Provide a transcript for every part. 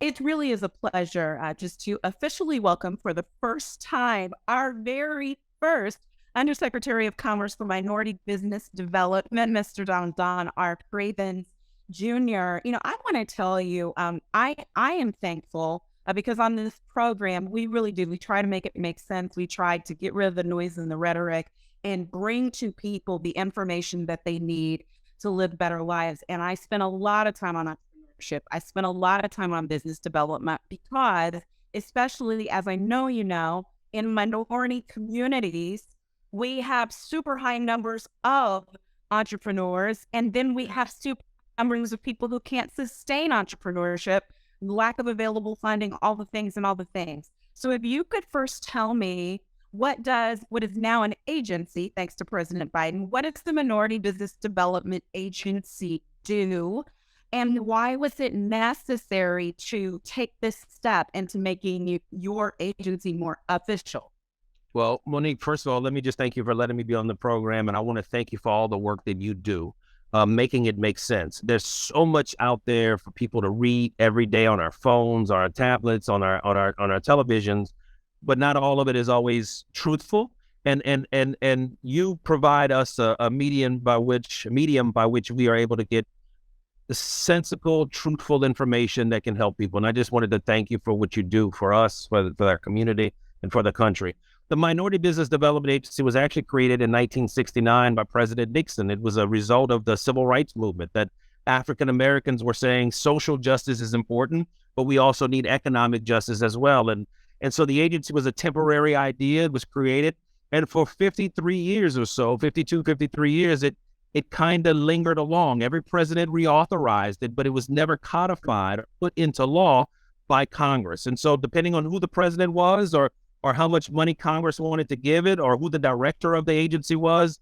it really is a pleasure just to officially welcome for the first time our very first Undersecretary of Commerce for Minority Business Development, Mr. Don R. Cravins Jr. I want to tell you, I am thankful because on this program, we really do. We try to make it make sense. We try to get rid of the noise and the rhetoric and bring to people the information that they need to live better lives. And I spent a lot of time on entrepreneurship. I spent a lot of time on business development because, especially as I know you know, in minority communities, we have super high numbers of entrepreneurs, and then we have super numbers of people who can't sustain entrepreneurship, lack of available funding, all the things. So if you could first tell me what is now an agency, thanks to President Biden, what does the Minority Business Development Agency do? And why was it necessary to take this step into making your agency more official? Well, Monique, first of all, let me just thank you for letting me be on the program. And I want to thank you for all the work that you do, making it make sense. There's so much out there for people to read every day on our phones, our tablets, on our televisions, but not all of it is always truthful. And you provide us a medium by which we are able to get the sensible, truthful information that can help people. And I just wanted to thank you for what you do for us, for our community, and for the country. The Minority Business Development Agency was actually created in 1969 by President Nixon. It was a result of the civil rights movement that African Americans were saying social justice is important, but we also need economic justice as well. And so the agency was a temporary idea. It was created. And for 53 years or so, 52, 53 years, it kind of lingered along. Every president reauthorized it, but it was never codified or put into law by Congress. And so depending on who the president was or how much money Congress wanted to give it or who the director of the agency was,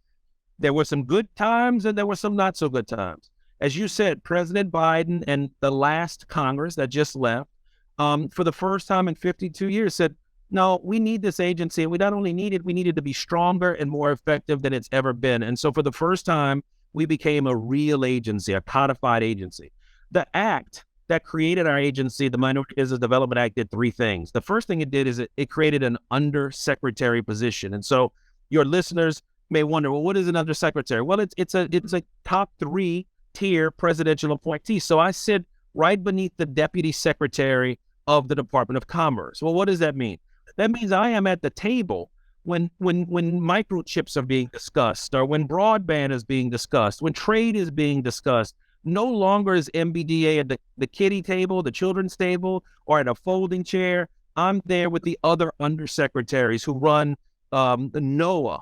there were some good times and there were some not so good times. As you said, President Biden and the last Congress that just left, for the first time in 52 years said, no, we need this agency. And we not only need it, we need it to be stronger and more effective than it's ever been. And so for the first time, we became a real agency, a codified agency. The act that created our agency, the Minority Business Development Act, did three things. The first thing it did is it created an undersecretary position. And so your listeners may wonder, well, what is an undersecretary? Well, it's a top 3-tier presidential appointee. So I sit right beneath the deputy secretary of the Department of Commerce. Well, what does that mean? That means I am at the table when microchips are being discussed, or when broadband is being discussed, when trade is being discussed. No longer is MBDA at the kiddie table, the children's table, or at a folding chair. I'm there with the other undersecretaries who run the NOAA,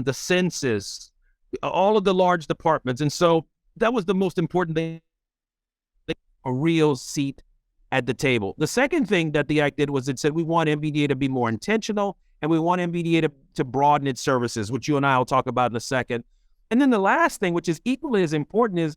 the census, all of the large departments. And so that was the most important thing, a real seat at the table. The second thing that the act did was it said we want MBDA to be more intentional, and we want MBDA to broaden its services, which you and I will talk about in a second. And then the last thing, which is equally as important, is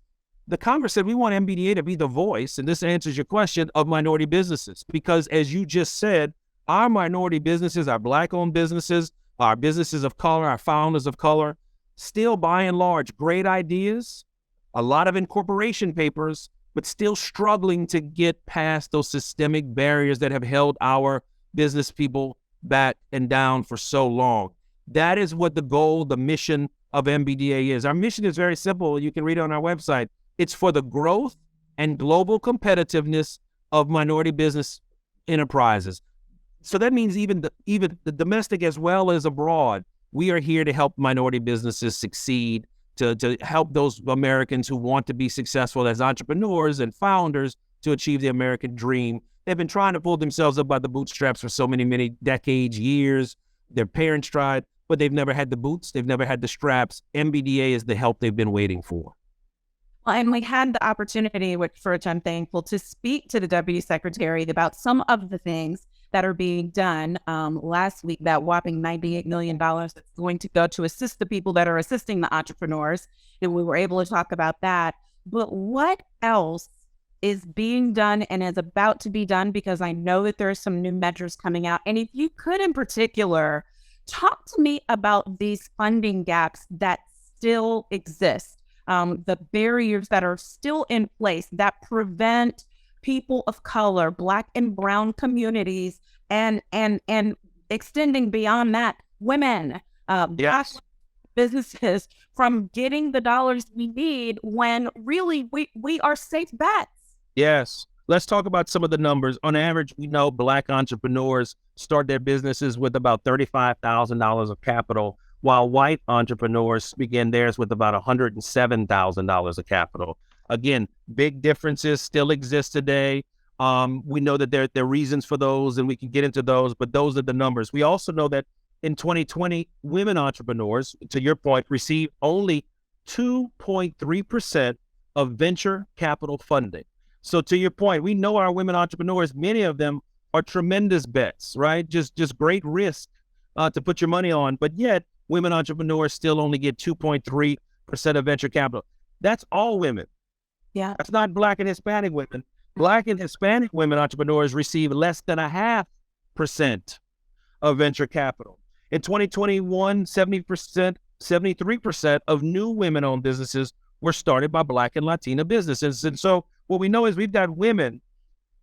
the Congress said we want MBDA to be the voice, and this answers your question, of minority businesses. Because as you just said, our minority businesses, our Black-owned businesses, our businesses of color, our founders of color, still by and large, great ideas, a lot of incorporation papers, but still struggling to get past those systemic barriers that have held our business people back and down for so long. That is what the goal, the mission of MBDA is. Our mission is very simple. You can read it on our website. It's for the growth and global competitiveness of minority business enterprises. So that means even the domestic as well as abroad, we are here to help minority businesses succeed, to help those Americans who want to be successful as entrepreneurs and founders to achieve the American dream. They've been trying to pull themselves up by the bootstraps for so many decades, years. Their parents tried, but they've never had the boots. They've never had the straps. MBDA is the help they've been waiting for. Well, and we had the opportunity, for which I'm thankful, to speak to the Deputy Secretary about some of the things that are being done. Last week, that whopping $98 million that's going to go to assist the people that are assisting the entrepreneurs. And we were able to talk about that. But what else is being done and is about to be done? Because I know that there are some new measures coming out. And if you could, in particular, talk to me about these funding gaps that still exist. The barriers that are still in place that prevent people of color, Black and brown communities, and extending beyond that, women, Yes. businesses from getting the dollars we need when really we are safe bets. Yes. Let's talk about some of the numbers. On average, we know Black entrepreneurs start their businesses with about $35,000 of capital, while white entrepreneurs begin theirs with about $107,000 of capital. Again, big differences still exist today. We know that there are reasons for those, and we can get into those, but those are the numbers. We also know that in 2020, women entrepreneurs, to your point, received only 2.3% of venture capital funding. So to your point, we know our women entrepreneurs, many of them are tremendous bets, right? Just great risk to put your money on. But yet women entrepreneurs still only get 2.3% of venture capital. That's all women. Yeah. That's not Black and Hispanic women. Black and Hispanic women entrepreneurs receive less than 0.5% of venture capital. In 2021, 70%, 73% of new women-owned businesses were started by Black and Latina businesses. And so what we know is we've got women,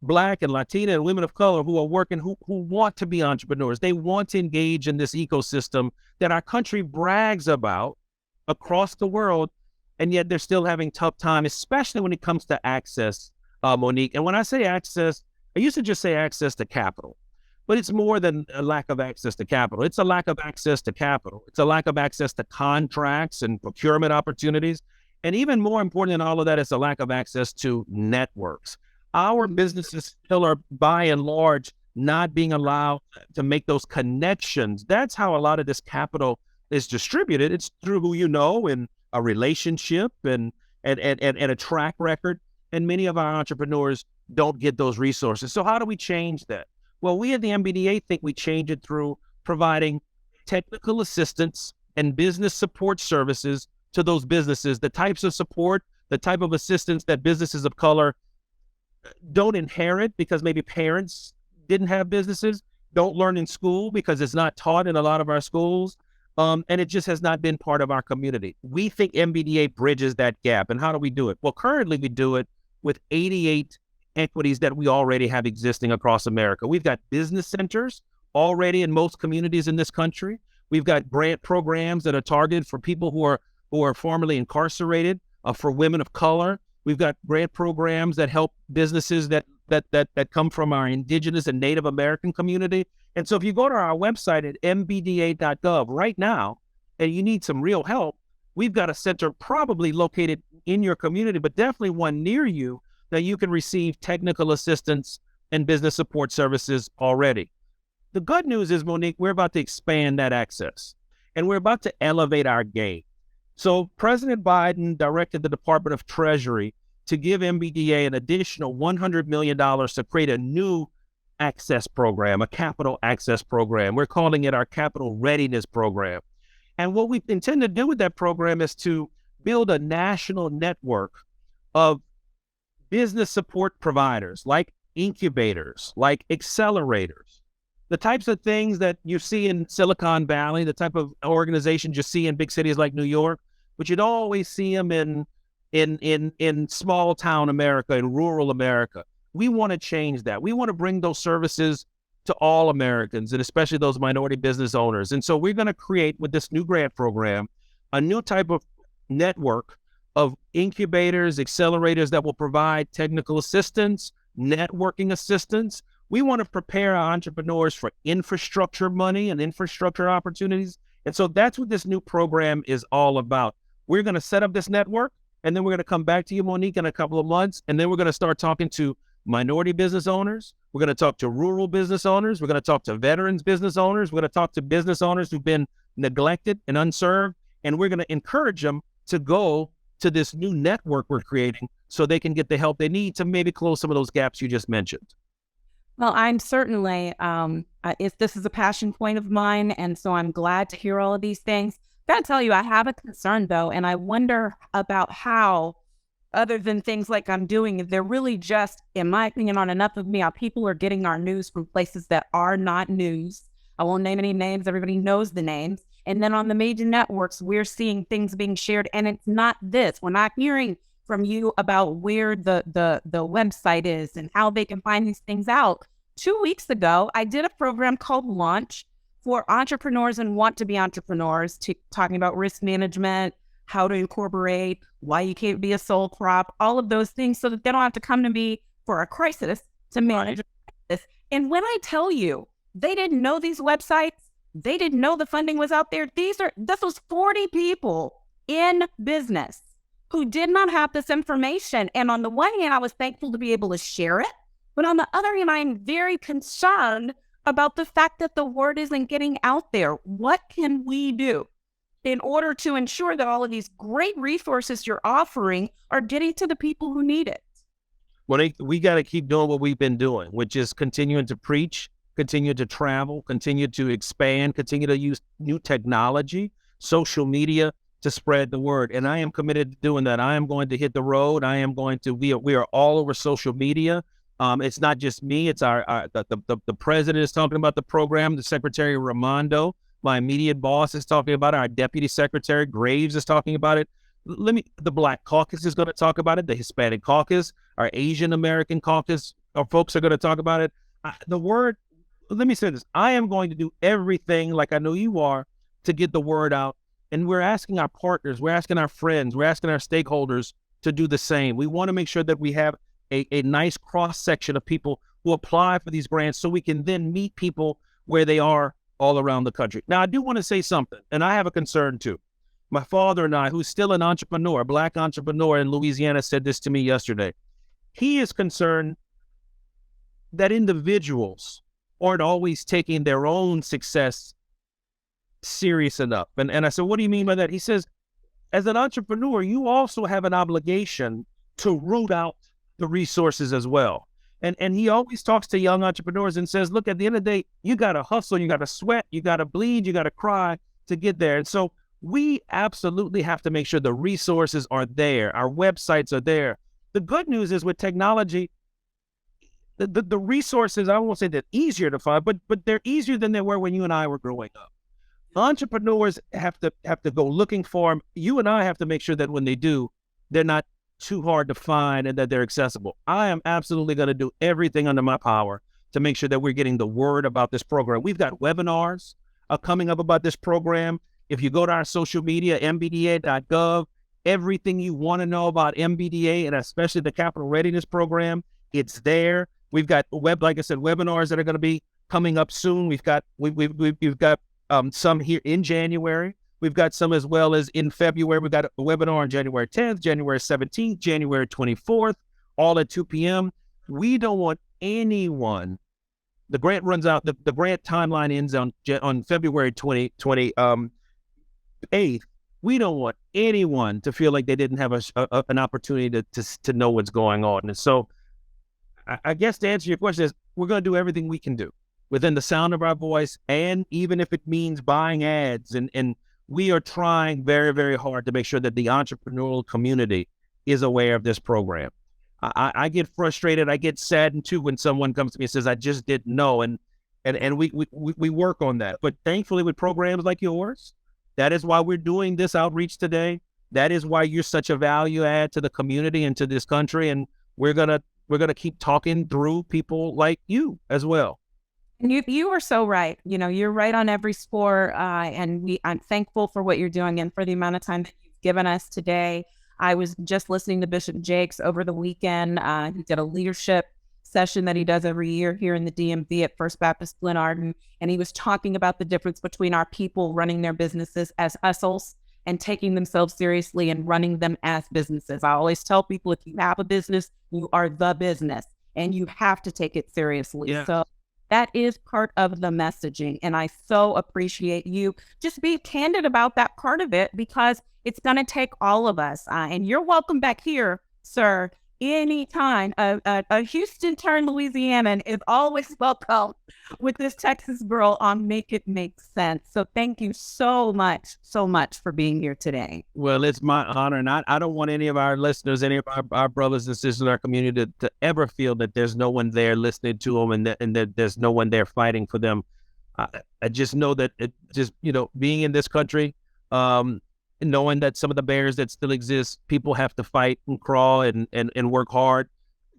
Black and Latina and women of color who are working, who want to be entrepreneurs. They want to engage in this ecosystem that our country brags about across the world, and yet they're still having tough time, especially when it comes to access, Monique. And when I say access, I used to just say access to capital, but it's more than a lack of access to capital. It's a lack of access to capital. It's a lack of access to contracts and procurement opportunities. And even more important than all of that is a lack of access to networks. Our businesses still are, by and large, not being allowed to make those connections. That's how a lot of this capital is distributed. It's through who you know and a relationship and a track record. And many of our entrepreneurs don't get those resources. So how do we change that? Well, we at the MBDA think we change it through providing technical assistance and business support services to those businesses, the types of support, the type of assistance that businesses of color don't inherit because maybe parents didn't have businesses, don't learn in school because it's not taught in a lot of our schools, and it just has not been part of our community. We think MBDA bridges that gap. And how do we do it? Well, currently we do it with 88 equities that we already have existing across America. We've got business centers already in most communities in this country. We've got grant programs that are targeted for people who are formerly incarcerated, for women of color. We've got grant programs that help businesses that come from our Indigenous and Native American community. And so if you go to our website at mbda.gov right now, and you need some real help, we've got a center probably located in your community, but definitely one near you that you can receive technical assistance and business support services already. The good news is, Monique, we're about to expand that access, and we're about to elevate our game. So President Biden directed the Department of Treasury to give MBDA an additional $100 million to create a new access program, a capital access program. We're calling it our Capital Readiness Program. And what we intend to do with that program is to build a national network of business support providers, like incubators, like accelerators, the types of things that you see in Silicon Valley, the type of organizations you see in big cities like New York, but you'd always see them in small town America, in rural America. We want to change that. We want to bring those services to all Americans, and especially those minority business owners. And so we're going to create, with this new grant program, a new type of network of incubators, accelerators that will provide technical assistance, networking assistance. We want to prepare our entrepreneurs for infrastructure money and infrastructure opportunities. And so that's what this new program is all about. We're going to set up this network, and then we're going to come back to you, Monique, in a couple of months, and then we're going to start talking to minority business owners. We're going to talk to rural business owners. We're going to talk to veterans business owners. We're going to talk to business owners who've been neglected and unserved, and we're going to encourage them to go to this new network we're creating so they can get the help they need to maybe close some of those gaps you just mentioned. Well, I'm certainly, if this is a passion point of mine, and so I'm glad to hear all of these things. Gotta tell you, I have a concern though, and I wonder about how, other than things like I'm doing, they're really just, in my opinion, on enough of me, how people are getting our news from places that are not news. I won't name any names. Everybody knows the names. And then on the major networks, we're seeing things being shared, and it's not this. We're not hearing from you about where the website is and how they can find these things out. 2 weeks ago, I did a program called Launch for entrepreneurs and want to be entrepreneurs, talking about risk management, how to incorporate, why you can't be a sole prop, all of those things, so that they don't have to come to me for a crisis to manage this. And when I tell you, they didn't know these websites, they didn't know the funding was out there. This was 40 people in business who did not have this information. And on the one hand, I was thankful to be able to share it. But on the other hand, I'm very concerned about the fact that the word isn't getting out there. What can we do in order to ensure that all of these great resources you're offering are getting to the people who need it? Well, we got to keep doing what we've been doing, which is continuing to preach, continue to travel, continue to expand, continue to use new technology, social media to spread the word. And I am committed to doing that. I am going to hit the road. We are all over social media. It's not just me. It's the president is talking about the program. The secretary Raimondo, my immediate boss, is talking about it. Our deputy secretary Graves is talking about it. The Black Caucus is going to talk about it. The Hispanic Caucus, our Asian American Caucus, our folks are going to talk about it. The word. Let me say this. I am going to do everything, like I know you are, to get the word out. And we're asking our partners, we're asking our friends, we're asking our stakeholders to do the same. We want to make sure that we have a nice cross-section of people who apply for these grants so we can then meet people where they are all around the country. Now, I do want to say something, and I have a concern too. My father and I, who's still an entrepreneur, a Black entrepreneur in Louisiana, said this to me yesterday. He is concerned that individuals aren't always taking their own success serious enough. And I said, what do you mean by that? He says, as an entrepreneur, you also have an obligation to root out the resources as well. And he always talks to young entrepreneurs and says, look, at the end of the day, you got to hustle, you got to sweat, you got to bleed, you got to cry to get there. And so we absolutely have to make sure the resources are there. Our websites are there. The good news is with technology, the resources, I won't say they're easier to find, but they're easier than they were when you and I were growing up. Entrepreneurs have to go looking for them. You and I have to make sure that when they do, they're not too hard to find and that they're accessible. I am absolutely going to do everything under my power to make sure that we're getting the word about this program. We've got webinars coming up about this program. If you go to our social media, mbda.gov, everything you want to know about MBDA and especially the Capital Readiness Program, it's there. We've got like I said, webinars that are going to be coming up soon. We've got some here in January. We've got some as well as in February. We've got a webinar on January 10th, January 17th, January 24th, all at 2 p.m. We don't want anyone. The grant runs out. The grant timeline ends on February 28th. We don't want anyone to feel like they didn't have an opportunity to know what's going on. And so I guess to answer your question is we're going to do everything we can do within the sound of our voice, and even if it means buying ads. And we are trying very, very hard to make sure that the entrepreneurial community is aware of this program. I get frustrated. I get saddened too when someone comes to me and says, I just didn't know. And we work on that. But thankfully with programs like yours, that is why we're doing this outreach today. That is why you're such a value add to the community and to this country. And we're going to keep talking through people like you as well. You are so right. You know, you're right on every score. And I'm thankful for what you're doing and for the amount of time that you've given us today. I was just listening to Bishop Jakes over the weekend. He did a leadership session that he does every year here in the DMV at First Baptist Glen Arden. And he was talking about the difference between our people running their businesses as hustles and taking themselves seriously and running them as businesses. I always tell people, if you have a business, you are the business and you have to take it seriously. Yeah. So that is part of the messaging. And I so appreciate you just being candid about that part of it, because it's going to take all of us. And you're welcome back here, sir, anytime. A Houston turned Louisianan is always welcome with this Texas girl on Make It Make Sense. So thank you so much for being here today. Well, it's my honor. And I don't want any of our listeners, any of our brothers and sisters in our community to ever feel that there's no one there listening to them and that there's no one there fighting for them. I just know that being in this country, and knowing that some of the barriers that still exist, people have to fight and crawl and work hard.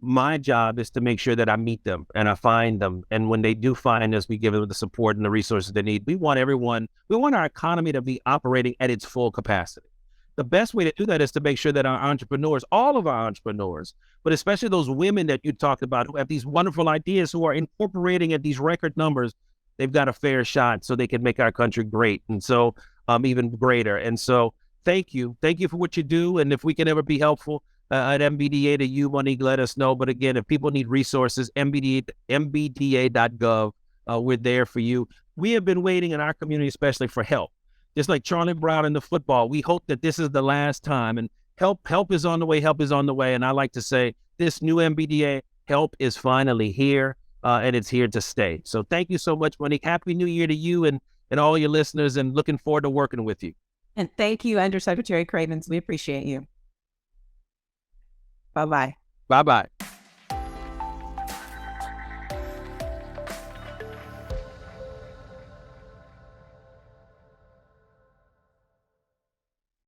My job is to make sure that I meet them and I find them. And when they do find us, we give them the support and the resources they need. We want our economy to be operating at its full capacity. The best way to do that is to make sure that our entrepreneurs, all of our entrepreneurs, but especially those women that you talked about who have these wonderful ideas, who are incorporating at these record numbers, they've got a fair shot so they can make our country great. And so even greater. And so thank you. Thank you for what you do. And if we can ever be helpful, at MBDA to you, Monique, let us know. But again, if people need resources, mbda.gov, we're there for you. We have been waiting in our community, especially for help. Just like Charlie Brown in the football, we hope that this is the last time. And help is on the way. Help is on the way. And I like to say this new MBDA help is finally here, and it's here to stay. So thank you so much, Monique. Happy New Year to you and all your listeners, and looking forward to working with you. And thank you, Undersecretary Cravins. We appreciate you. Bye-bye. Bye-bye.